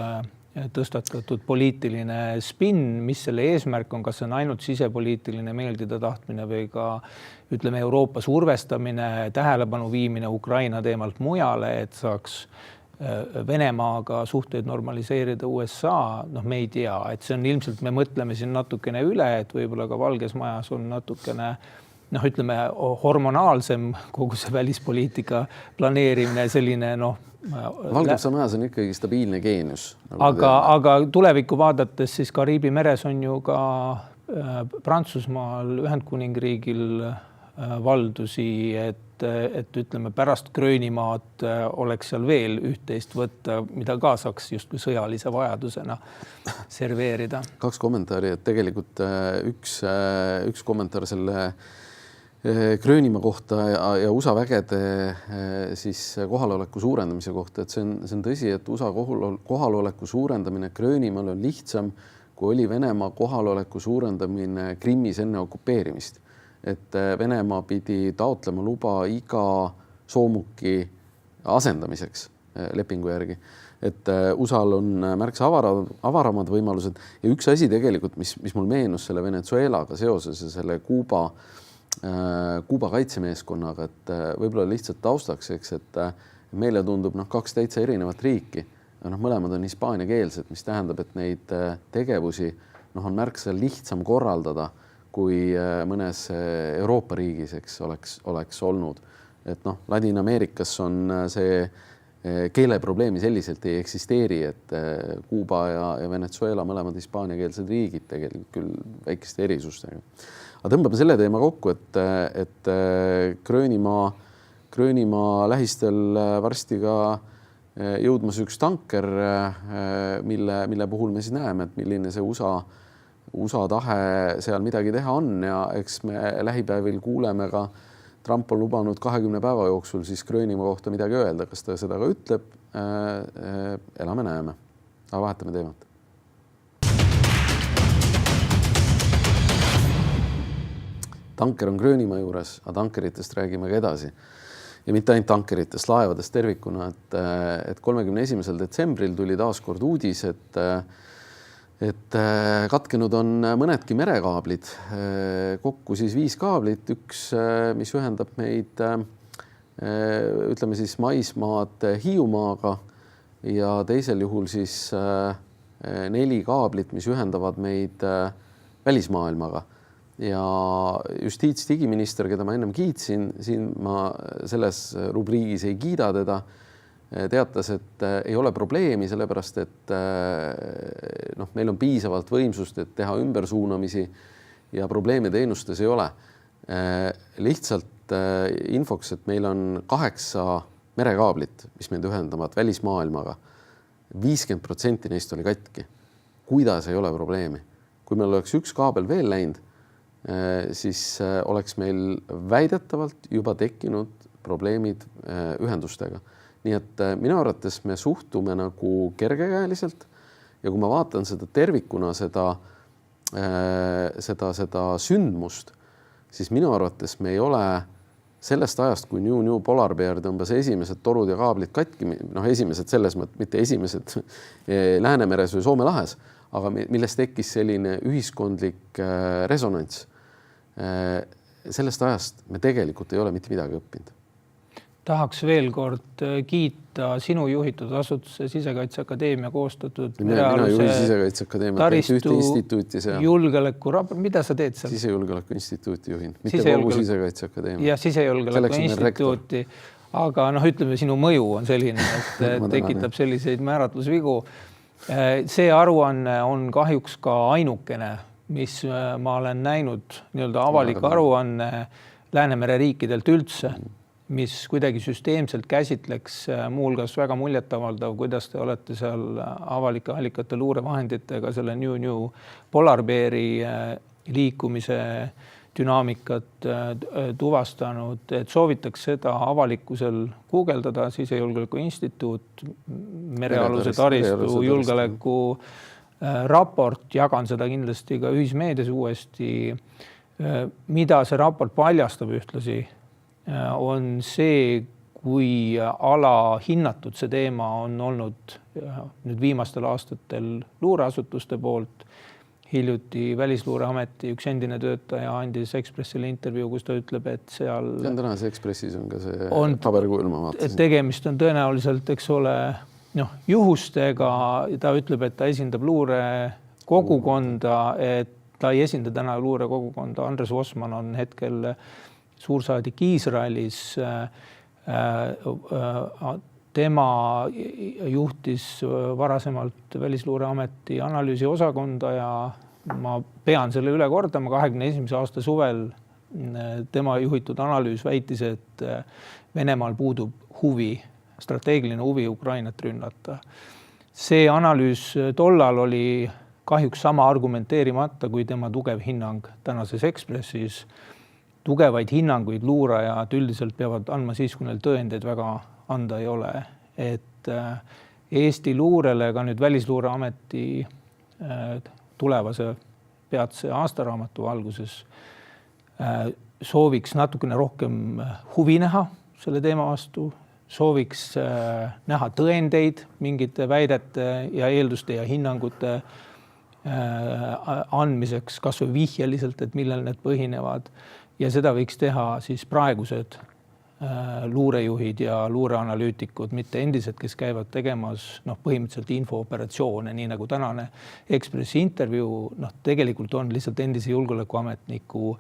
tõstatatud poliitiline spinn, mis selle eesmärk on, kas see on ainult sisepoliitiline meeldida tahtmine või ka ütleme Euroopa survestamine, tähelepanu viimine Ukraina teemalt mujale, et saaks Venemaaga suhteid normaliseerida USA, me ei tea, et see on ilmselt, me mõtleme siin natukene üle, et võib-olla ka Valges Majas on natukene ütleme hormonaalsem kogu see välispoliitika planeerimine, selline Valgevse majas on ikkagi stabiilne geenius. Aga tulevikku vaadates siis Kariibi meres on ju ka Prantsusmaal, Ühendkuningriigil valdusi, et ütleme pärast Gröönimaad oleks seal veel üht-teist võtta, mida ka saaks justkui sõjalise vajadusena serveerida. 2 kommentaari, et tegelikult üks kommentaar selle Gröönimaa kohta ja USA vägede siis kohaloleku suurendamise kohta, et see on tõsi, et USA kohaloleku suurendamine Gröönimaal on lihtsam, kui oli Venemaa kohaloleku suurendamine Krimmis enne okupeerimist. Et Venemaa pidi taotlema luba iga soomuki asendamiseks lepingu järgi. Et USA-l on märksa avaramad võimalused ja üks asi tegelikult, mis mul meenus selle Venezuelaga seoses ja selle Kuuba kaitsemeeskonnaga, et võib-olla lihtsalt taustaks, et meile tundub 2 täitsa erinevat riiki. Mõlemad on hispaaniakeelsed, mis tähendab, et neid tegevusi on märksa lihtsam korraldada, kui mõnes Euroopa riigis oleks olnud. Et Ladina-Ameerikas on see keeleprobleemi selliselt ei eksisteeri, et Kuuba ja Venezuela mõlemad hispaaniakeelsed riigid tegelikult küll väikeste erisustega. Aga tõmbame selle teema kokku, et Gröönimaa lähistel varsti ka jõudmas üks tanker, mille puhul me siis näeme, et milline see USA tahe seal midagi teha on ja eks me lähipäevil kuuleme ka, Trump on lubanud 20 päeva jooksul siis Gröönimaa kohta midagi öelda, kas ta seda ka ütleb, elame näeme. Aga vahetame teemat. Tanker on Gröönimaa juures, aga tankeritest räägime ka edasi. Ja mitte ainult tankeritest, laevadest tervikuna, et 31. detsembril tuli taas kord uudis, et katkenud on mõnedki merekaablid, kokku siis 5 kaablit, üks, mis ühendab meid, ütleme siis maismaad Hiiumaaga ja teisel juhul siis 4 kaablit, mis ühendavad meid välismaailmaga. Ja justiits-digiminister, keda ma ennem kiitsin, siin ma selles rubriigis ei kiida teda, teatas, et ei ole probleemi, sellepärast, et meil on piisavalt võimsust, et teha ümbersuunamisi ja probleeme teenustes ei ole. Lihtsalt infoks, et meil on 8 merekaablit, mis meid ühendavad välismaailmaga. 50% neist oli katki. Kuidas ei ole probleemi? Kui meil oleks üks kaabel veel läinud, siis oleks meil väidetavalt juba tekkinud probleemid ühendustega. Nii et minu arvates me suhtume nagu kergekäeliselt ja kui ma vaatan seda tervikuna, seda sündmust, siis minu arvates me ei ole sellest ajast, kui New Polar Bear tõmbas esimesed torud ja kaablid katki, esimesed selles mõttes, mitte esimesed Läänemeres või Soome lahes, aga millest tekkis selline ühiskondlik resonants. Sellest ajast me tegelikult ei ole mitte midagi õppinud. Tahaks veel kord kiita sinu juhitud asutuse Sisekaitseakadeemia koostatud mina juhin Sisekaitseakadeemia ühte instituuti seal. Julgeoleku raport, mida sa teed seal? Sisejulgeoleku instituuti juhin, mitte kogu Sisekaitseakadeemia. Ja Sisejulgeoleku instituuti, aga ütleme, sinu mõju on selline, et tekitab selliseid määratlusvigu. See aruanne on kahjuks ka ainukene, mis ma olen näinud avalik aruanne Läänemere riikidelt üldse, mis kuidagi süsteemselt käsitleks muuhulgas väga muljetavaldav, kuidas te olete seal avalike allikate luurevahenditega selle New Polar Beari liikumise dünaamikat tuvastanud, et soovitaks seda avalikkusel guugeldada, Sisejulgeoleku instituut, merealuse taristu julgeoleku raport, jagan seda kindlasti ka ühismeedias uuesti, mida see raport paljastab ühtlasi, on see, kui alahinnatud see teema on olnud nüüd viimastel aastatel luureasutuste poolt. Hiljuti Välisluureameti üks endine töötaja andis Ekspressile intervjuu, kus ta ütleb, et seal... See on tänase Ekspressis on ka see paberkujul, ma vaatasin. Tegemist on tõenäoliselt, eks ole, juhustega. Ta ütleb, et ta esindab luure kogukonda, et ta ei esinda täna luure kogukonda. Andres Osman on hetkel suursaadik Iisraelis, tema juhtis varasemalt Välisluureameti analüüsiosakonda ja ma pean selle üle kordama, 21. aasta suvel tema juhitud analüüs väitis, et Venemaal puudub strateegiline huvi Ukrainat rünnata. See analüüs tollal oli kahjuks sama argumenteerimata kui tema tugev hinnang tänases Ekspressis. Tugevaid hinnanguid luurajad üldiselt peavad andma siis, kui neil tõendeid väga anda ei ole. Et Eesti luurele ka nüüd Välisluureameti tulevase peatse aastaraamatu valguses sooviks natukene rohkem huvi näha selle teema vastu, sooviks näha tõendeid mingite väidete ja eelduste ja hinnangute andmiseks, kas või vihjeliselt, et millel need põhinevad. Ja seda võiks teha siis praegused luurejuhid ja luureanalüütikud, mitte endised, kes käivad tegemas põhimõtteliselt infooperatsioone, nii nagu tänane Ekspressi intervjuu, tegelikult on lihtsalt endise julgeolekuametniku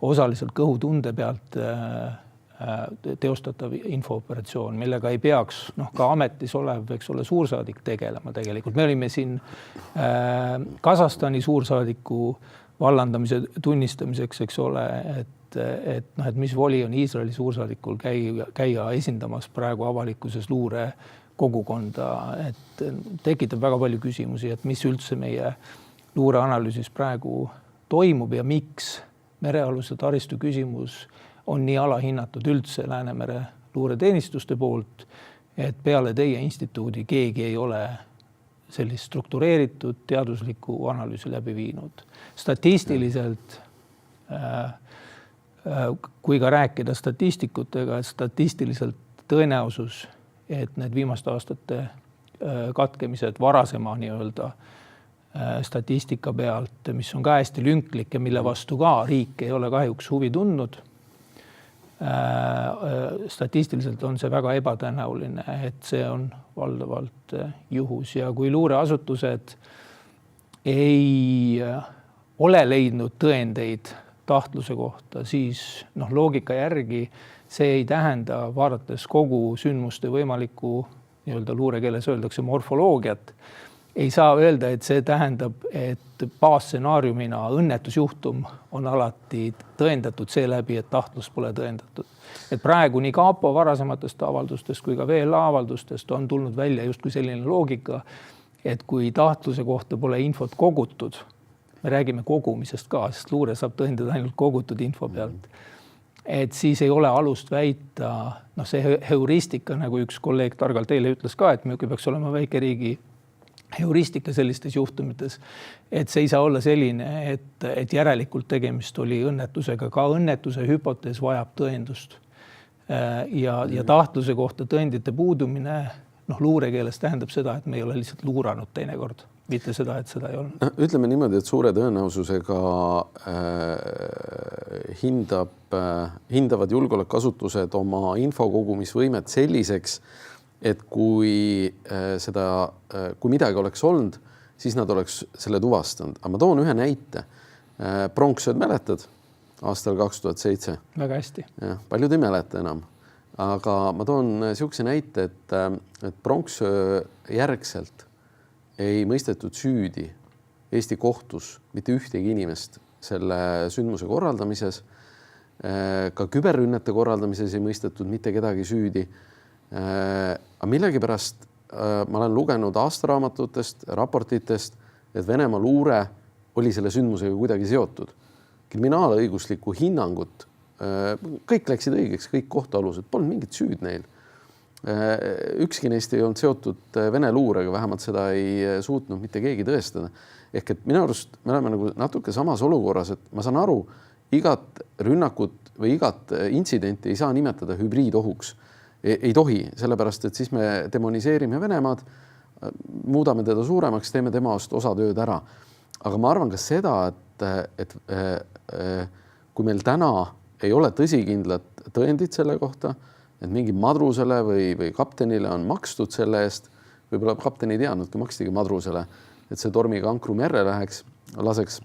osaliselt kõhutunde pealt teostatav infooperatsioon, millega ei peaks ka ametis olev, eks ole, suursaadik tegelema tegelikult. Me olime siin Kasahstani suursaadiku vallandamise tunnistamiseks, eks ole, et mis voli on Iisraeli suursaadikul käia esindamas praegu avalikkuses luure kogukonda, et tekitab väga palju küsimusi, et mis üldse meie luureanalüüsis praegu toimub ja miks merealuse taristu küsimus on nii alahinnatud üldse Läänemere luureteenistuste poolt, et peale teie instituudi keegi ei ole sellist struktureeritud teaduslikku analüüsi läbi viinud. Statistiliselt, kui ka rääkida statistikutega, et statistiliselt tõenäosus, et need viimaste aastate katkemised varasema statistika pealt, mis on ka hästi lünklik ja mille vastu ka riik ei ole kahjuks huvi tundnud, statistiliselt on see väga ebatõenäoline, et see on valdavalt juhus ja kui luureasutused ei ole leidnud tõendeid tahtluse kohta, siis loogika järgi see ei tähenda, vaadates kogu sündmuste võimalikku luurekeeles öeldakse morfoloogiat, ei saa öelda, et see tähendab, et baasstsenaariumina õnnetusjuhtum on alati tõendatud seeläbi, et tahtlus pole tõendatud. Et praegu nii Kapo varasematest avaldustest kui ka VLA avaldustest on tulnud välja justkui selline loogika, et kui tahtluse kohta pole infot kogutud, me räägime kogumisest ka, sest luure saab tõendada ainult kogutud info pealt, et siis ei ole alust väita, see heuristika, nagu üks kolleeg targalt eile ütles ka, et me peaks olema väikeriigi heuristika sellistes juhtumites, et see ei saa olla selline, et järelikult tegemist oli õnnetusega, ka õnnetuse hüpotees vajab tõendust. Ja tahtluse kohta tõendite puudumine, luurekeeles tähendab seda, et me ei ole lihtsalt luuranud teinekord, mitte seda, et seda ei olnud. Ütleme niimoodi, et suure tõenäosusega hindavad julgeolekuasutused oma infokogumisvõimet selliseks, et kui midagi oleks olnud, siis nad oleks selle tuvastanud. Aga ma toon ühe näite. Pronksööd mäletad aastal 2007? Väga hästi. Paljud ei mäleta enam. Aga ma toon niisuguse näite, et pronksöö järgselt ei mõistetud süüdi Eesti kohtus mitte ühtegi inimest selle sündmuse korraldamises. Ka küberrünnete korraldamises ei mõistetud mitte kedagi süüdi. Aga millegipärast ma olen lugenud aastaraamatutest, raportitest, et Venemaa luure oli selle sündmusega kuidagi seotud. Kriminaalõiguslikku hinnangut, kõik läksid õigeks, kõik kohtualused, polnud mingit süüd neil. Ükski neist ei olnud seotud Vene luurega, vähemalt seda ei suutnud mitte keegi tõestada. Ehk et minu arust me oleme nagu natuke samas olukorras, et ma saan aru, igat rünnakut või igat intsidenti ei saa nimetada hübriidohuks. Ei tohi, sellepärast, et siis me demoniseerime Venemaad, muudame teda suuremaks, teeme temast osa tööd ära. Aga ma arvan ka seda, et kui meil täna ei ole tõsikindlat tõendit selle kohta, et mingi madrusele või kaptenile on makstud selle eest, võib-olla kapten ei teadnudki, makstigi madrusele, et see tormiga ankru merre laseks,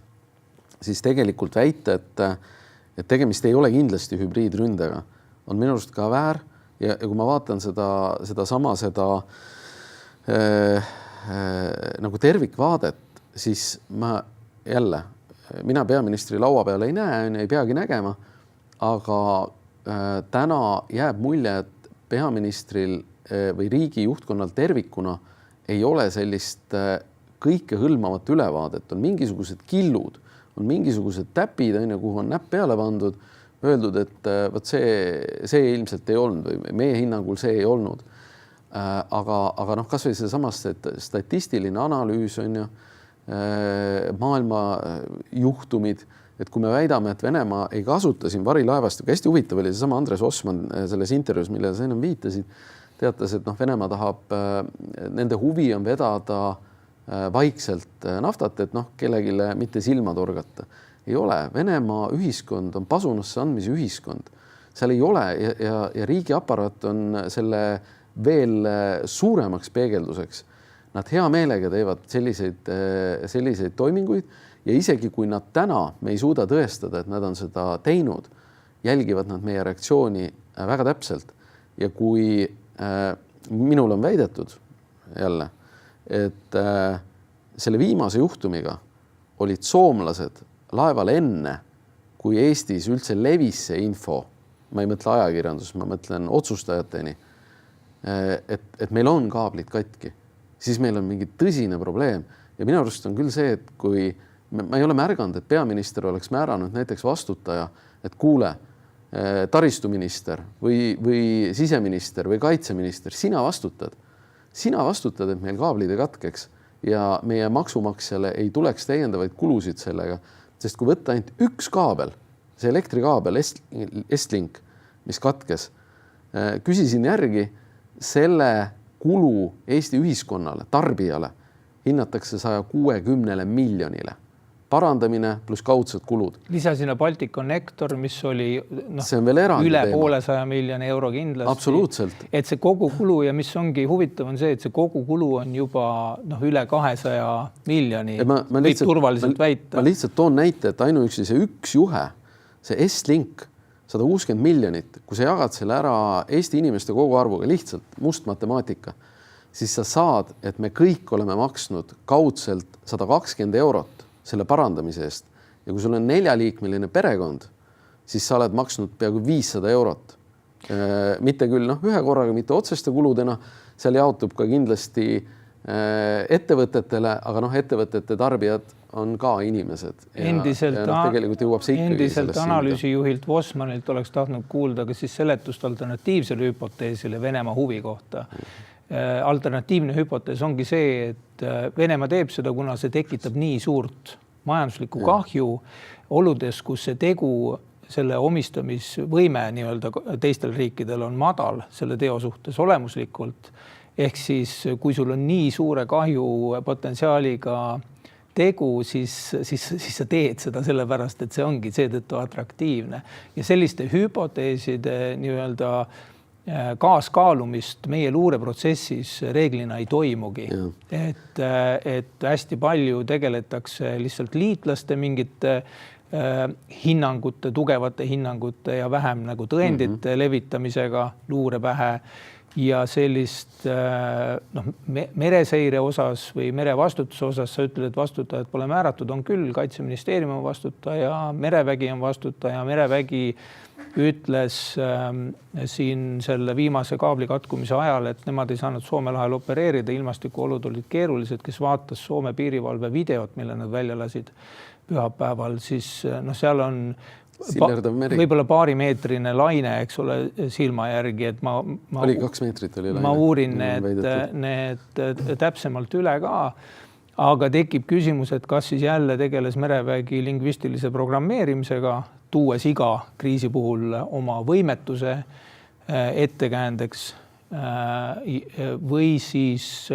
siis tegelikult väita, et tegemist ei ole kindlasti hübriidründega, on minu arust ka väär. Ja kui ma vaatan seda nagu tervikvaadet, siis mina peaministri laua peal ei näe, ei peagi nägema, aga täna jääb mulje, et peaministril või riigi juhtkonnal tervikuna ei ole sellist kõikehõlmavat ülevaadet, on mingisugused killud, on mingisugused täpid, kuhu on näpp peale pandud, öeldud, et võt see ilmselt ei olnud või meie hinnangul see ei olnud. Aga kas või see samast statistiline analüüs on ju, maailma juhtumid, et kui me väidame, et Venemaa ei kasuta siin varilaevast, hästi huvitav oli seesama Andres Osman selles intervjuus, millele sa ennem viitasid, teatas, et Venemaa tahab, nende huvi on vedada vaikselt naftat, et kellelegi mitte silma torgata. Ei ole. Venemaa ühiskond on pasunasse andmise ühiskond. Seal ei ole ja riigiaparaat on selle veel suuremaks peegelduseks. Nad hea meelega teevad selliseid toiminguid ja isegi kui nad täna me ei suuda tõestada, et nad on seda teinud, jälgivad nad meie reaktsiooni väga täpselt. Ja kui minul on väidetud jälle, et selle viimase juhtumiga olid soomlased laeval enne, kui Eestis üldse levis see info, ma ei mõtle ajakirjandus, ma mõtlen otsustajateni, et meil on kaablid katki, siis meil on mingi tõsine probleem. Ja minu arust on küll see, et kui ma ei ole märganud, et peaminister oleks määranud näiteks vastutaja, et kuule, taristuminister või siseminister või kaitseminister, sina vastutad, et meil kaablid ei katkeks ja meie maksumaksjale ei tuleks täiendavaid kulusid sellega. Sest kui võtta ainult üks kaabel, see elektrikaabel Estlink, mis katkes, küsisin järgi, selle kulu Eesti ühiskonnale, tarbijale hinnatakse 160 miljonile. Parandamine pluss kaudsed kulud. Lisa sinna Balticconnector, mis oli üle poole 100 miljoni euro kindlasti. Absoluutselt. Et see kogu kulu ja mis ongi huvitav on see, et see kogu kulu on juba üle 200 miljoni. Võib turvaliselt väita. Ma lihtsalt toon näite, et ainuüksi see üks juhe, see Estlink, 160 miljonit, kui sa jagad selle ära Eesti inimeste kogu arvuga, lihtsalt must matemaatika, siis sa saad, et me kõik oleme maksnud kaudselt 120 eurot selle parandamise eest. Ja kui sul on 4-liikmeline perekond, siis sa oled maksnud peaaegu 500 eurot. Mitte küll ühe korraga, mitte otseste kuludena, seal jaotub ka kindlasti ettevõtetele, aga ettevõtete tarbijad on ka inimesed. Tegelikult jõuab see ikkagi endiselt analüüsijuhilt Vosmanilt oleks tahtnud kuulda ka siis seletust alternatiivsele hüpoteesile Venemaa huvi kohta. Alternatiivne hüpotees ongi see, et Venemaa teeb seda, kuna see tekitab nii suurt majanduslikku kahju oludes, kus see tegu, selle omistamisvõime teistel riikidel on madal selle teo suhtes olemuslikult. Ehk siis, kui sul on nii suure kahju potentsiaaliga tegu, siis sa teed seda sellepärast, et see ongi seetõttu atraktiivne. Ja selliste hüpoteeside kaaskaalumist meie luureprotsessis reeglina ei toimugi. Et hästi palju tegeletakse lihtsalt liitlaste mingite hinnangute, tugevate hinnangute ja vähem tõendite levitamisega luure pähe. Ja sellist mereseire osas või merevastutuse osas sa ütled, et vastutajad pole määratud, on küll, Kaitseministeerium on vastutaja, merevägi on vastutaja, merevägi ütles siin selle viimase kaabli katkumise ajal, et nemad ei saanud Soome lahel opereerida, ilmastikuolud olid keerulised, kes vaatas Soome piirivalve videot, mille nad välja lasid pühapäeval, siis seal on võib-olla paarimeetrine laine, eks ole, silma järgi, et oli 2 meetrit oli laine. Ma uurin need täpsemalt üle ka, aga tekib küsimus, et kas siis jälle tegeles merevägi lingvistilise programmeerimisega, tuues iga kriisi puhul oma võimetuse ettekäändeks või siis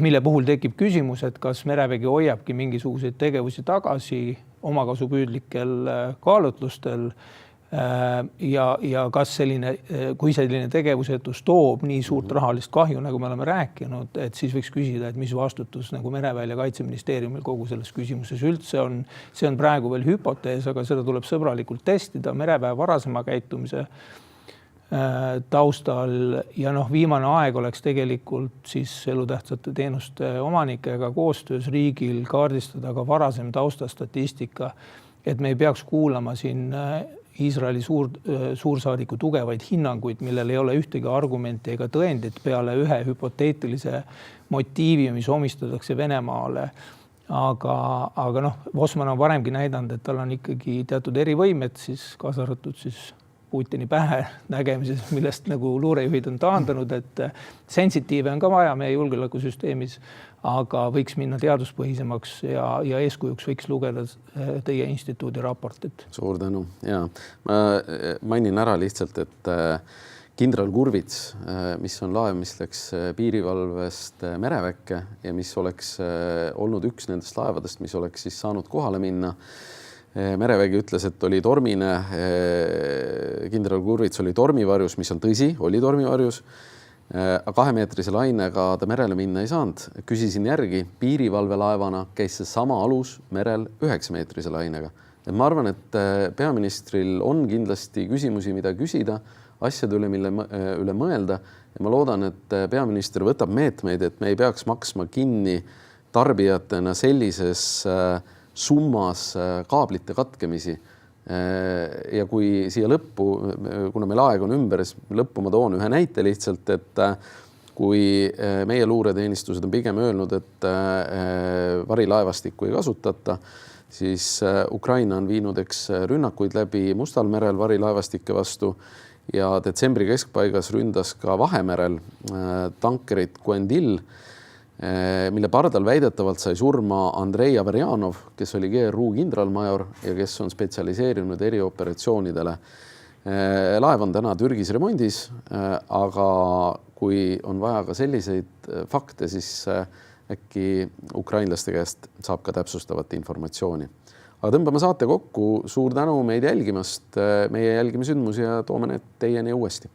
mille puhul tekib küsimus, et kas merevägi hoiabki mingisuguseid tegevusi tagasi omakasupüüdlikel kaalutlustel ja kas kui selline tegevusetus toob nii suurt rahalist kahju, nagu me oleme rääkinud, et siis võiks küsida, et mis vastutus Mereväel ja Kaitseministeeriumil kogu selles küsimuses üldse on. See on praegu veel hüpotees, aga seda tuleb sõbralikult testida Mereväe varasema käitumise taustal ja viimane aeg oleks tegelikult siis elutähtsate teenuste omanikega koostöös riigil kaardistada ka varasem taustastatistika, et me ei peaks kuulama siin Iisraeli suursaadiku tugevaid hinnanguid, millel ei ole ühtegi argumenti ega tõendit peale ühe hüpoteetilise motiivi, mis omistatakse Venemaale. Aga Vosman on varemgi näidanud, et tal on ikkagi teatud erivõimed, siis kaasa arvatud siis Putini pähe nägemises, millest luurejuhid on taandanud, et sensitiive on ka vaja meie julgeolekusüsteemis, aga võiks minna teaduspõhisemaks ja eeskujuks võiks lugeda teie instituudi raportit. Suur tänu. Ja ma mainin ära lihtsalt, et kindral Kurvits, mis on laev, mis läks piirivalvest mereväkke ja mis oleks olnud üks nendest laevadest, mis oleks siis saanud kohale minna. Merevägi ütles, et oli tormine, kindral Kurvits oli tormivarjus, mis on tõsi, oli tormivarjus, 2-meetrise lainega ta merele minna ei saanud. Küsisin järgi, piirivalvelaevana käis see sama alus merel 9-meetrise lainega. Et ma arvan, et peaministril on kindlasti küsimusi, mida küsida, asjade üle mõelda ja ma loodan, et peaminister võtab meetmeid, et me ei peaks maksma kinni tarbijatena sellises summas kaablite katkemisi ja kui siia lõppu, kuna meil aeg on ümber, lõppu ma toon ühe näite lihtsalt, et kui meie luureteenistused on pigem öelnud, et varilaevastikku ei kasutata, siis Ukraina on viinud rünnakuid läbi Mustal merel varilaevastike vastu ja detsembri keskpaigas ründas ka Vahemerel tankerit Guendil, mille pardal väidetavalt sai surma Andrei Averjanov, kes oli GRU kindralmajor ja kes on spetsialiseerinud erioperatsioonidele. Laev on täna Türgis remondis, aga kui on vaja ka selliseid fakte, siis äkki ukrainlaste käest saab ka täpsustavat informatsiooni. Aga tõmbame saate kokku. Suur tänu meid jälgimast. Meie jälgime sündmusi ja toome need teieni uuesti.